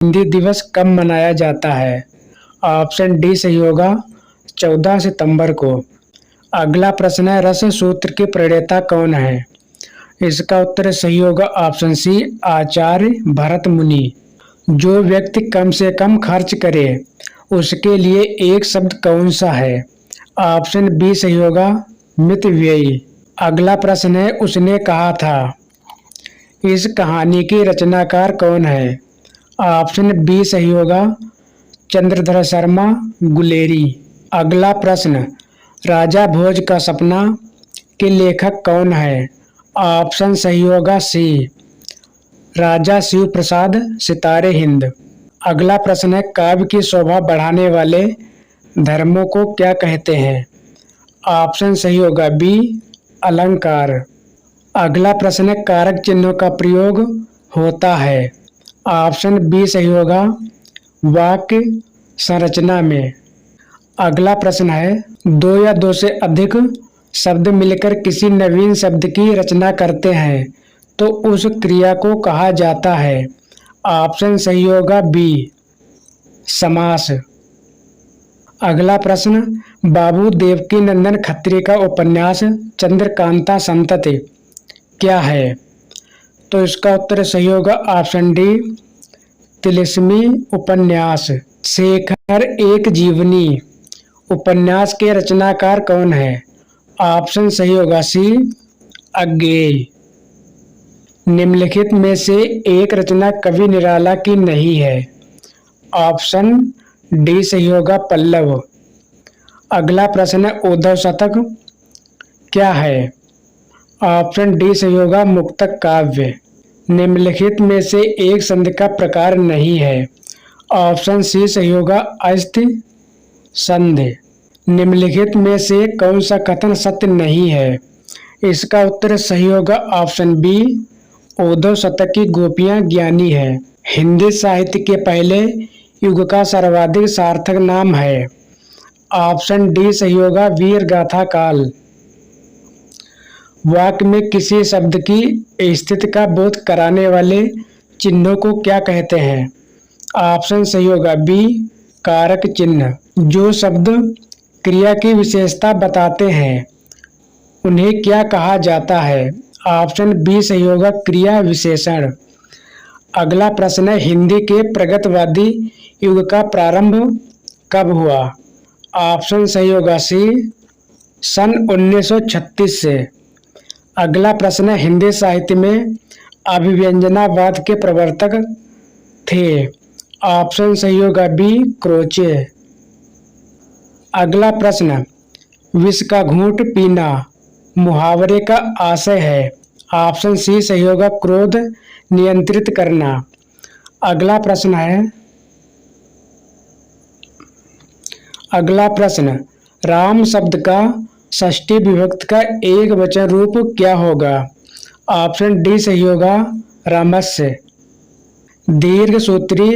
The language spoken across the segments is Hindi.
हिंदी दिवस कब मनाया जाता है? ऑप्शन डी सही होगा 14 सितंबर को। अगला प्रश्न है, रस सूत्र के प्रणेता कौन है? इसका उत्तर सही होगा ऑप्शन सी आचार्य भरत मुनि। जो व्यक्ति कम से कम खर्च करे उसके लिए एक शब्द कौन सा है? ऑप्शन बी सही होगा मितव्ययी। अगला प्रश्न है, उसने कहा था। इस कहानी के रचनाकार कौन है? ऑप्शन बी सही होगा चंद्रधर शर्मा गुलेरी। अगला प्रश्न, राजा भोज का सपना के लेखक कौन है? ऑप्शन सही होगा सी राजा शिव प्रसाद सितारे हिंद। अगला प्रश्न है, काव्य की शोभा बढ़ाने वाले धर्मों को क्या कहते हैं? ऑप्शन सही होगा बी अलंकार। अगला प्रश्न है, कारक चिन्हों का प्रयोग होता है? ऑप्शन बी सही होगा वाक्य संरचना में। अगला प्रश्न है, दो या दो से अधिक शब्द मिलकर किसी नवीन शब्द की रचना करते हैं तो उस क्रिया को कहा जाता है? ऑप्शन सही होगा बी समास। अगला प्रश्न, बाबू देवकी नंदन खत्री का उपन्यास चंद्रकांता संतति क्या है? तो इसका उत्तर सही होगा ऑप्शन डी तिलिस्मी उपन्यास। शेखर एक जीवनी उपन्यास के रचनाकार कौन है? ऑप्शन सही होगा सी अज्ञेय। निम्नलिखित में से एक रचना कवि निराला की नहीं है? ऑप्शन डी सही होगा पल्लव। अगला प्रश्न है, उद्धव शतक क्या है? ऑप्शन डी सही होगा मुक्तक काव्य। निम्नलिखित में से एक संधि का प्रकार नहीं है? ऑप्शन सी सही होगा अस्ति संधि। निम्नलिखित में से कौन सा कथन सत्य नहीं है? इसका उत्तर सही होगा ऑप्शन बी उद्धव शतक की गोपियां ज्ञानी है। हिंदी साहित्य के पहले युग का सर्वाधिक सार्थक नाम है? ऑप्शन डी सही होगा वीर गाथा काल। वाक्य में किसी शब्द की स्थिति का बोध कराने वाले चिन्हों को क्या कहते हैं? ऑप्शन सही होगा बी कारक चिन्ह। जो शब्द क्रिया की विशेषता बताते हैं उन्हें क्या कहा जाता है? ऑप्शन बी सही होगा क्रिया विशेषण। अगला प्रश्न है, हिंदी के प्रगतिवादी युग का प्रारंभ कब हुआ? ऑप्शन सही होगा सी सन 1936 से। अगला प्रश्न है, हिंदी साहित्य में अभिव्यंजनावाद के प्रवर्तक थे? ऑप्शन सही होगा बी क्रोचे। अगला प्रश्न, विष का घूंट पीना मुहावरे का आशय है? ऑप्शन सी सही होगा क्रोध नियंत्रित करना। अगला प्रश्न है, अगला प्रश्न, राम शब्द का षष्ठी विभक्ति का एक वचन रूप क्या होगा? ऑप्शन डी सही होगा रामस्य। दीर्घ सूत्री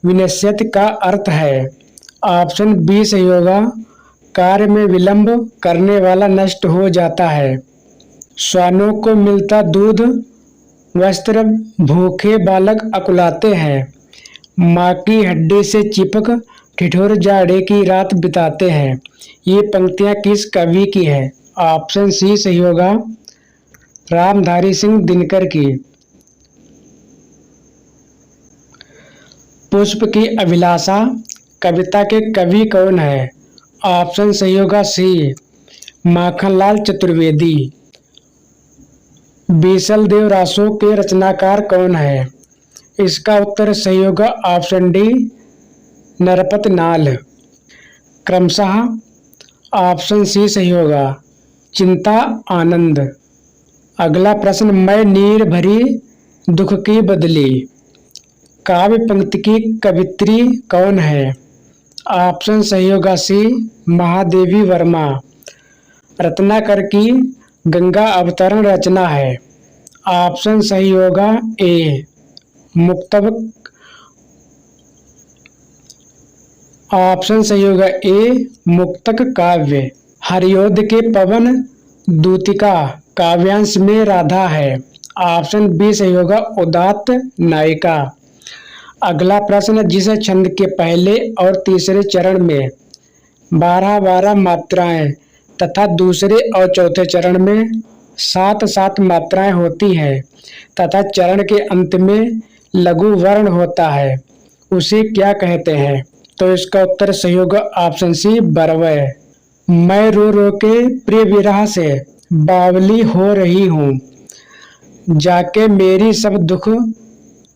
विनश्यत का अर्थ है? ऑप्शन बी सही होगा कार्य में विलंब करने वाला नष्ट हो जाता है। श्वानों को मिलता दूध वस्त्र भूखे बालक अकुलाते हैं। माँ की हड्डी से चिपक ठिठुर जाड़े की रात बिताते हैं। ये पंक्तियां किस कवि की है? ऑप्शन सी सही होगा रामधारी सिंह दिनकर की। पुष्प की अभिलाषा कविता के कवि कौन है? ऑप्शन सही होगा सी माखनलाल चतुर्वेदी। बीसल देव रासो के रचनाकार कौन है? इसका उत्तर सही होगा ऑप्शन डी नरपत नाल। क्रमशः ऑप्शन सी सही होगा चिंता आनंद। अगला प्रश्न, मैं नीर भरी दुख की बदली काव्य पंक्ति की कवित्री कौन है? ऑप्शन सही होगा सी महादेवी वर्मा। रत्नाकर की गंगा अवतरण रचना है? ऑप्शन सही होगा ए मुक्तक। ऑप्शन सही होगा ए मुक्तक काव्य। हरियोध के पवन दूतिका काव्यांश में राधा है? ऑप्शन बी सही होगा उदात्त नायिका। अगला प्रश्न, जिस छंद के पहले और तीसरे चरण में 12-12 मात्राएं तथा दूसरे और चौथे चरण में 7-7 मात्राएं होती हैं तथा चरण के अंत में लघु वर्ण होता है, उसे क्या कहते हैं? तो इसका उत्तर सही होगा ऑप्शन सी, बरवय। मैं रो रो के प्रिय विरह से बावली हो रही हूँ, जाके मेरी सब दुख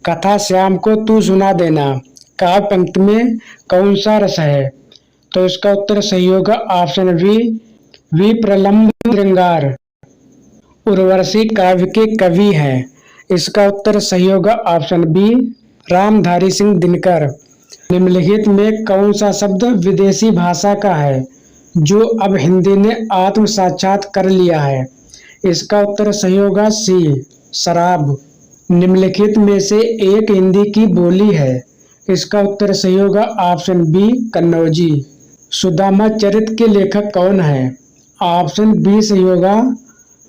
कथा श्याम को तू सुना देना। काव्य पंक्ति में कौन सा रस है? तो इसका उत्तर सही होगा ऑप्शन बी, विप्रलंब श्रृंगार। उर्वशी काव्य के कवि हैं। इसका उत्तर सही होगा ऑप्शन बी, रामधारी सिंह दिनकर। निम्नलिखित में कौन सा शब्द विदेशी भाषा का है जो अब हिंदी ने आत्म साक्षात कर लिया है? इसका उत्तर सही होगा सी, शराब। निम्नलिखित में से एक हिंदी की बोली है। इसका उत्तर सही होगा ऑप्शन बी, कन्नौजी। सुदामा चरित्र के लेखक कौन है? ऑप्शन बी सही होगा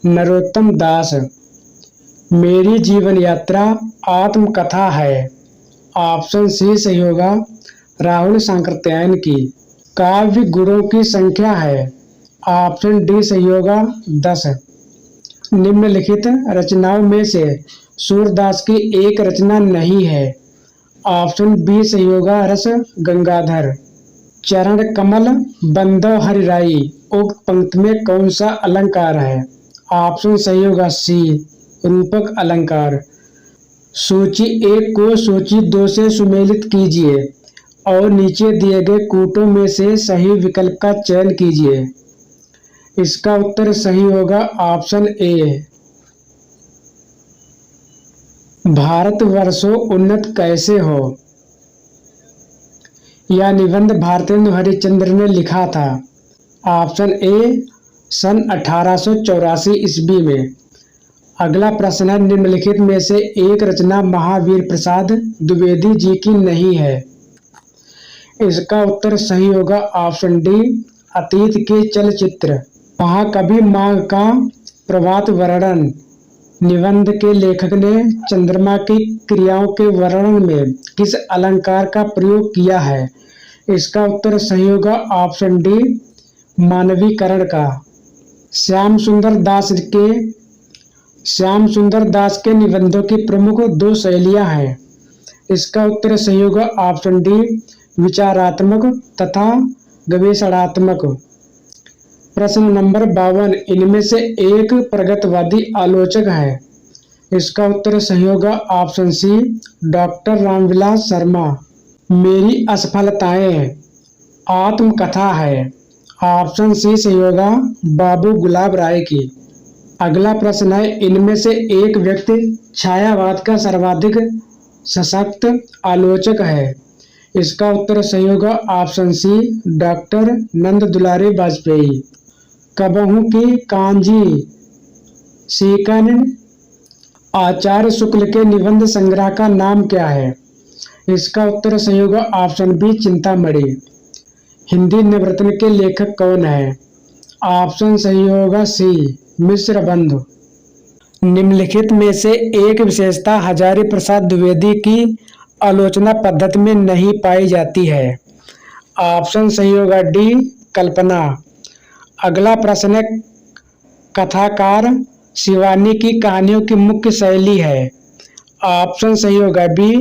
नरोत्तम दास। मेरी जीवन यात्रा आत्मकथा है। ऑप्शन सी सही होगा राहुल सांकृत्यायन की। काव्य गुणों की संख्या है। ऑप्शन डी सही होगा 10। निम्नलिखित रचनाओं में से सूरदास की एक रचना नहीं है। ऑप्शन बी सही होगा रस गंगाधर। चरण कमल बंदो हरिराई, उक्त पंक्ति में कौन सा अलंकार है? ऑप्शन सही होगा सी, रूपक अलंकार। सूची 1 को सूची 2 से सुमेलित कीजिए और नीचे दिए गए कूटों में से सही विकल्प का चयन कीजिए। इसका उत्तर सही होगा ऑप्शन ए। भारतवर्षो उन्नत कैसे हो, यह निबंध भारतेंदु हरिश्चंद्र ने लिखा था। ऑप्शन ए, सन 1884 ईस्वी में। अगला प्रश्न है, निम्नलिखित में से एक रचना महावीर प्रसाद द्विवेदी जी की नहीं है। इसका उत्तर सही होगा ऑप्शन डी, अतीत के चलचित्र। महाकवि माघ का प्रभात वर्णन निबंध के लेखक ने चंद्रमा की क्रियाओं के वर्णन में किस अलंकार का प्रयोग किया है? इसका उत्तर सही होगा ऑप्शन डी, मानवीकरण का। श्याम सुंदर दास के निबंधों की प्रमुख 2 शैलियां हैं। इसका उत्तर सही होगा ऑप्शन डी, विचारात्मक तथा गवेषणात्मक। प्रश्न नंबर 52, इनमें से एक प्रगतिवादी आलोचक है। इसका उत्तर सही होगा option C, doctor Ramvilas Sharma. मेरी असफलताएं आत्मकथा है। ऑप्शन सी सही होगा बाबू गुलाब राय की। अगला प्रश्न है, इनमें से एक व्यक्ति छायावाद का सर्वाधिक सशक्त आलोचक है। इसका उत्तर सही होगा ऑप्शन सी, डॉक्टर नंद दुलारे वाजपेयी। कबहू की कांजी सीकन आचार्य शुक्ल के निबंध संग्रह का नाम क्या है? इसका उत्तर सही होगा ऑप्शन बी, चिंतामणि। हिंदी नवरत्न के लेखक कौन है? ऑप्शन सही होगा सी, मिश्र बंधु। निम्नलिखित में से एक विशेषता हजारी प्रसाद द्विवेदी की आलोचना पद्धति में नहीं पाई जाती है। ऑप्शन सही होगा डी, कल्पना। अगला प्रश्न है, कथाकार शिवानी की कहानियों की मुख्य शैली है। ऑप्शन सही होगा बी,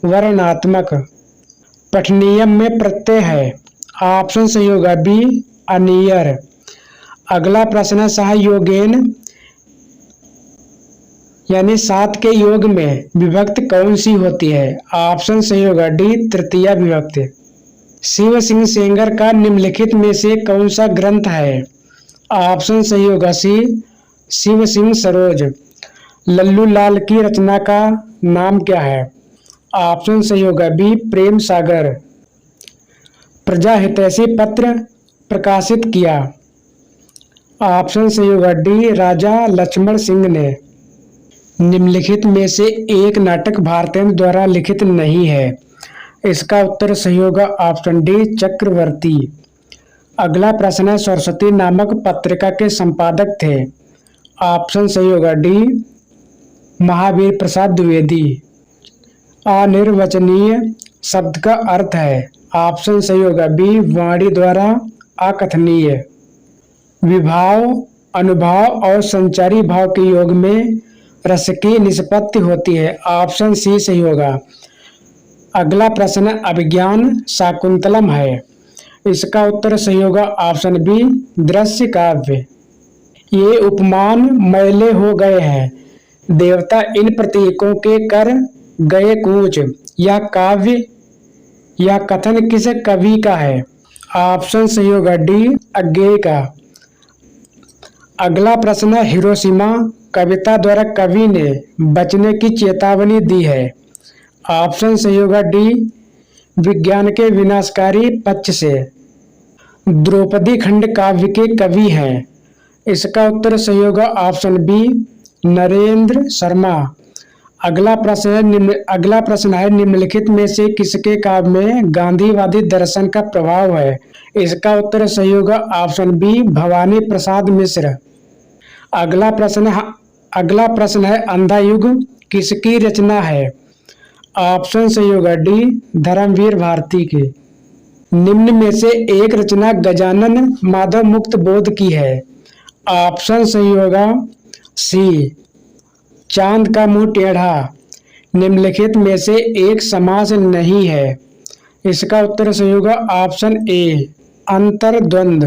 वर्णनात्मक। पठनीयम में प्रत्यय है। ऑप्शन सही होगा बी, अनियर। अगला प्रश्न है, सहयोगेन यानी 7 के योग में विभक्ति कौन सी होती है? ऑप्शन सही होगा डी, तृतीया विभक्ति। शिव सिंह सेंगर का निम्नलिखित में से कौन सा ग्रंथ है? ऑप्शन सही होगा सी, शिव सिंह सरोज। लल्लू लाल की रचना का नाम क्या है? ऑप्शन सही होगा बी, प्रेम सागर। प्रजा हितैषी पत्र प्रकाशित किया। ऑप्शन सही होगा डी, राजा लक्ष्मण सिंह ने। निम्नलिखित में से एक नाटक भारतेंदु द्वारा लिखित नहीं है। इसका उत्तर सही होगा ऑप्शन डी, चक्रवर्ती। अगला प्रश्न है, सरस्वती नामक पत्रिका के संपादक थे। ऑप्शन सही होगा डी, महावीर प्रसाद द्विवेदी। अनिर्वचनीय शब्द का अर्थ है। ऑप्शन सही होगा बी, वाणी द्वारा अकथनीय। विभाव, अनुभाव और संचारी भाव के योग में रस की निष्पत्ति होती है। ऑप्शन सी सही होगा। अगला प्रश्न अभिज्ञान शाकुंतलम है। इसका उत्तर सही होगा ऑप्शन बी, दृश्य काव्य। ये उपमान मैले हो गए हैं, देवता इन प्रतीकों के कर गए कूच। यह काव्य या कथन किस कवि का है? ऑप्शन सही होगा डी, अज्ञेय का। अगला प्रश्न है हिरोशिमा कविता द्वारा कवि ने बचने की चेतावनी दी है। ऑप्शन सही होगा डी, विज्ञान के विनाशकारी पक्ष से। द्रौपदी खंड काव्य के कवि हैं। इसका उत्तर सही होगा ऑप्शन बी, नरेंद्र शर्मा। अगला प्रश्न है निम्नलिखित में से किसके काव्य में गांधीवादी दर्शन का प्रभाव है? इसका उत्तर सही होगा ऑप्शन बी, भवानी प्रसाद मिश्र। अगला प्रश्न है अंधा युग किसकी रचना है? ऑप्शन सही होगा डी, धर्मवीर भारती की। निम्न में से एक रचना गजानन माधव मुक्त बोध की है। ऑप्शन सही होगा सी, चांद का मुंह टेढ़ा। निम्नलिखित में से एक समास नहीं है। इसका उत्तर सही होगा ऑप्शन ए, अंतर्द्वंद।